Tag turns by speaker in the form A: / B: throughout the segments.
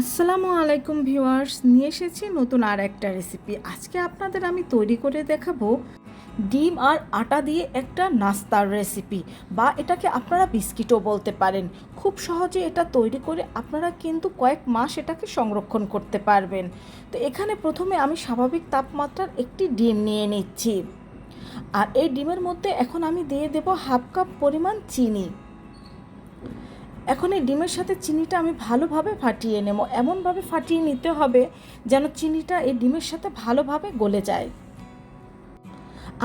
A: আসসালামু আলাইকুম ভিউয়ার্স, নিয়ে এসেছি নতুন আর একটা রেসিপি। আজকে আপনাদের আমি তৈরি করে দেখাবো ডিম আর আটা দিয়ে একটা নাস্তার রেসিপি, বা এটাকে আপনারা বিস্কিটও বলতে পারেন। খুব সহজে এটা তৈরি করে আপনারা কিন্তু কয়েক মাস এটাকে সংরক্ষণ করতে পারবেন। তো এখানে প্রথমে আমি স্বাভাবিক তাপমাত্রার একটি ডিম নিয়ে নিচ্ছি, আর এই ডিমের মধ্যে এখন আমি দিয়ে দেব হাফ কাপ পরিমাণ চিনি। এখন এই ডিমের সাথে চিনিটা আমি ভালোভাবে ফাটিয়ে নেব। এমনভাবে ফাটিয়ে নিতে হবে যেন চিনিটা এই ডিমের সাথে ভালোভাবে গলে যায়।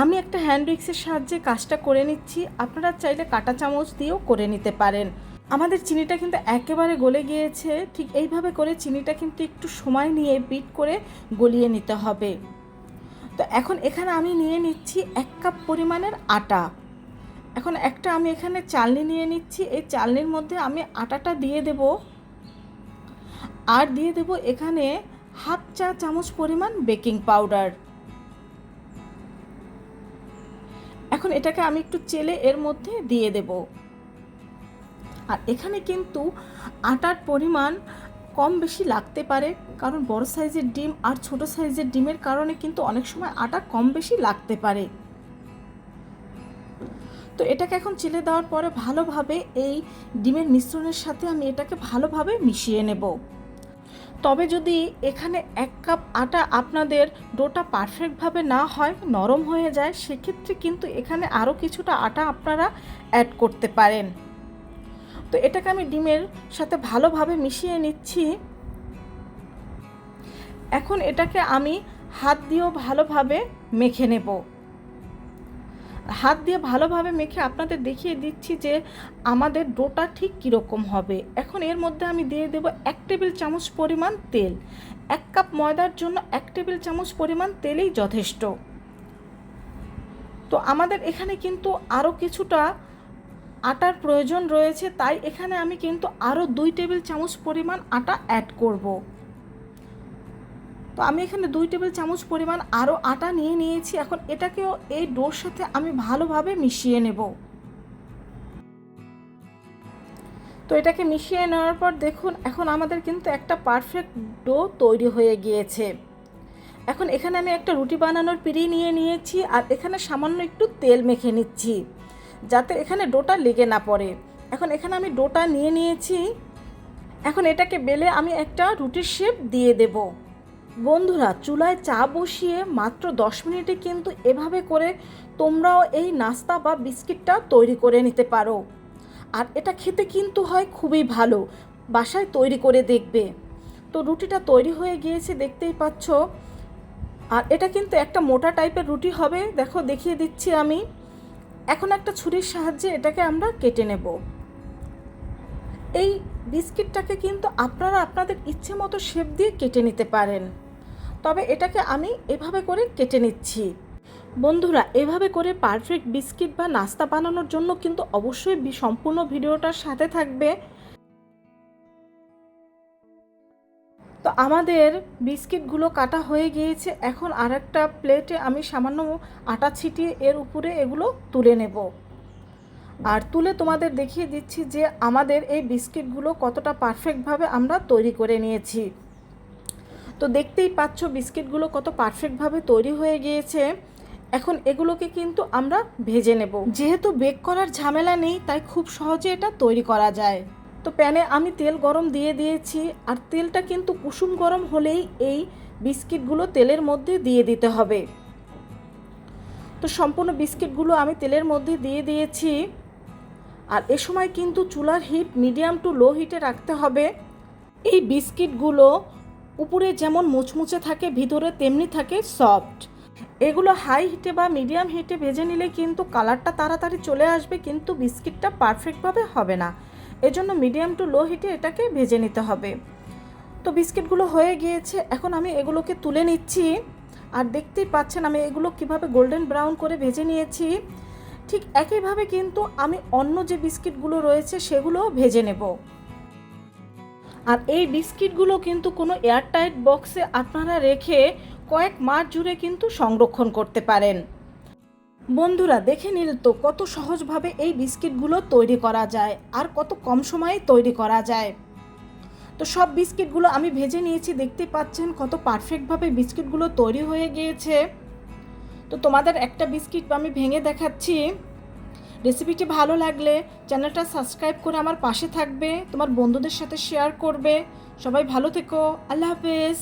A: আমি একটা হ্যান্ড উইক্সের সাহায্যে কাজটা করে নিচ্ছি, আপনারা চাইলে কাঁটা চামচ দিয়েও করে নিতে পারেন। আমাদের চিনিটা কিন্তু একেবারে গলে গিয়েছে। ঠিক এইভাবে করে চিনিটা কিন্তু একটু সময় নিয়ে বিট করে গলিয়ে নিতে হবে। তো এখন এখানে আমি নিয়ে নিচ্ছি 1 কাপ পরিমাণের আটা। এখন আমি এখানে চালনি নিয়ে নিচ্ছি। এই চালনির মধ্যে আমি আটাটা দিয়ে দেব, আর দিয়ে দেব এখানে হাফ চা চামচ পরিমাণ বেকিং পাউডার। এখন এটাকে আমি একটু চেলে এর মধ্যে দিয়ে দেব। আর এখানে কিন্তু আটার পরিমাণ কম বেশি লাগতে পারে, কারণ বড় সাইজের ডিম আর ছোট সাইজের ডিমের কারণে কিন্তু অনেক সময় আটা কম বেশি লাগতে পারে। তো এটাকে এখন চেলে দেওয়ার পরে ভালোভাবে এই ডিমের মিশ্রণের সাথে আমি এটাকে ভালোভাবে মিশিয়ে নেব। তবে যদি এখানে 1 কাপ আটা আপনাদের ডোটা পারফেক্টভাবে না হয়, নরম হয়ে যায়, সেক্ষেত্রে কিন্তু এখানে আরও কিছুটা আটা আপনারা অ্যাড করতে পারেন। তো এটাকে আমি ডিমের সাথে ভালোভাবে মিশিয়ে নিচ্ছি। এখন এটাকে আমি হাত দিয়েও ভালোভাবে মেখে নেব। হাত দিয়ে ভালোভাবে মেখে আপনাদের দেখিয়ে দিচ্ছি যে আমাদের ডোটা ঠিক কীরকম হবে। এখন এর মধ্যে আমি দিয়ে দেব 1 টেবিল চামচ পরিমাণ তেল। 1 কাপ ময়দার জন্য 1 টেবিল চামচ পরিমাণ তেলেই যথেষ্ট। তো আমাদের এখানে কিন্তু আরও কিছুটা আটার প্রয়োজন রয়েছে, তাই এখানে আমি কিন্তু আরও 2 টেবিল চামচ পরিমাণ আটা অ্যাড করব। তো আমি এখানে 2 টেবিল চামচ পরিমাণ আরও আটা নিয়ে নিয়েছি। এখন এটাকেও এই ডোর সাথে আমি ভালোভাবে মিশিয়ে নেব। তো এটাকে মিশিয়ে নেওয়ার পর দেখুন, এখন আমাদের কিন্তু একটা পারফেক্ট ডো তৈরি হয়ে গিয়েছে। এখন এখানে আমি একটা রুটি বানানোর পিঁড়ি নিয়ে নিয়েছি, আর এখানে সামান্য একটু তেল মেখে নিচ্ছি যাতে এখানে ডোটা লেগে না পড়ে। এখন এখানে আমি ডোটা নিয়ে নিয়েছি। এখন এটাকে বেলে আমি একটা রুটির শেপ দিয়ে দেব। বন্ধুরা, চুলায় চা বসিয়ে মাত্র 10 মিনিটে কিন্তু এভাবে করে তোমরাও এই নাস্তা বা বিস্কিটটা তৈরি করে নিতে পারো। আর এটা খেতে কিন্তু হয় খুবই ভালো। বাসায় তৈরি করে দেখবে। তো রুটিটা তৈরি হয়ে গিয়েছে, দেখতেই পাচ্ছ। আর এটা কিন্তু একটা মোটা টাইপের রুটি হবে, দেখো দেখিয়ে দিচ্ছি আমি। এখন একটা ছুরির সাহায্যে এটাকে আমরা কেটে নেব। এই বিস্কিটটাকে কিন্তু আপনারা আপনাদের ইচ্ছে মতো শেপ দিয়ে কেটে নিতে পারেন, তবে এটাকে আমি এভাবে করে কেটে নিচ্ছি। বন্ধুরা, এভাবে করে পারফেক্ট বিস্কিট বা নাস্তা বানানোর জন্য কিন্তু অবশ্যই সম্পূর্ণ ভিডিওটার সাথে থাকবে। তো আমাদের বিস্কিটগুলো কাটা হয়ে গিয়েছে। এখন আরেকটা প্লেটে আমি সামান্য আটা ছিটিয়ে এর উপরে এগুলো তুলে নেব। আর তুলে তোমাদের দেখিয়ে দিচ্ছি যে আমাদের এই বিস্কিটগুলো কতটা পারফেক্টভাবে আমরা তৈরি করে নিয়েছি। তো দেখতেই পাচ্ছ বিস্কিটগুলো কত পারফেক্টভাবে তৈরি হয়ে গিয়েছে। এখন এগুলোকে কিন্তু আমরা ভেজে নেব। যেহেতু বেক করার ঝামেলা নেই, তাই খুব সহজে এটা তৈরি করা যায়। তো প্যানে আমি তেল গরম দিয়ে দিয়েছি, আর তেলটা কিন্তু কুসুম গরম হলেই এই বিস্কিটগুলো তেলের মধ্যে দিয়ে দিতে হবে। তো সম্পূর্ণ বিস্কিটগুলো আমি তেলের মধ্যে দিয়ে দিয়েছি। আর এ সময় কিন্তু চুলার হিট মিডিয়াম টু লো হিটে রাখতে হবে। এই বিস্কিটগুলো উপরে যেমন মুচমুচে থাকে, ভিতরে তেমনি থাকে সফট। এগুলো হাই হিটে বা মিডিয়াম হিটে ভেজে নিলে কিন্তু কালারটা তাড়াতাড়ি চলে আসবে, কিন্তু বিস্কিটটা পারফেক্টভাবে হবে না। এজন্য মিডিয়াম টু লো হিটে এটাকে ভেজে নিতে হবে। তো বিস্কিটগুলো হয়ে গিয়েছে, এখন আমি এগুলোকে তুলে নিচ্ছি। আর দেখতেই পাচ্ছেন আমি এগুলো কিভাবে গোল্ডেন ব্রাউন করে ভেজে নিয়েছি। ঠিক একইভাবে কিন্তু আমি অন্য যে বিস্কিটগুলো রয়েছে সেগুলোও ভেজে নেব। আর এই বিস্কিটগুলো কিন্তু কোনো এয়ারটাইট বক্সে আপনারা রেখে কয়েক মাস জুড়ে কিন্তু সংরক্ষণ করতে পারেন। বন্ধুরা, দেখে নিল তো কত সহজভাবে এই বিস্কিটগুলো তৈরি করা যায়, আর কত কম সময়ে তৈরি করা যায়। তো সব বিস্কিটগুলো আমি ভেজে নিয়েছি, দেখতে পাচ্ছেন কত পারফেক্টভাবে বিস্কিটগুলো তৈরি হয়ে গিয়েছে। তো তোমাদের একটা বিস্কিট আমি ভেঙে দেখাচ্ছি। রেসিপিটি ভালো লাগলে চ্যানেলটা সাবস্ক্রাইব করে আমার পাশে থাকবে, তোমার বন্ধুদের সাথে শেয়ার করবে। সবাই ভালো থেকো, আল্লাহ হাফেজ।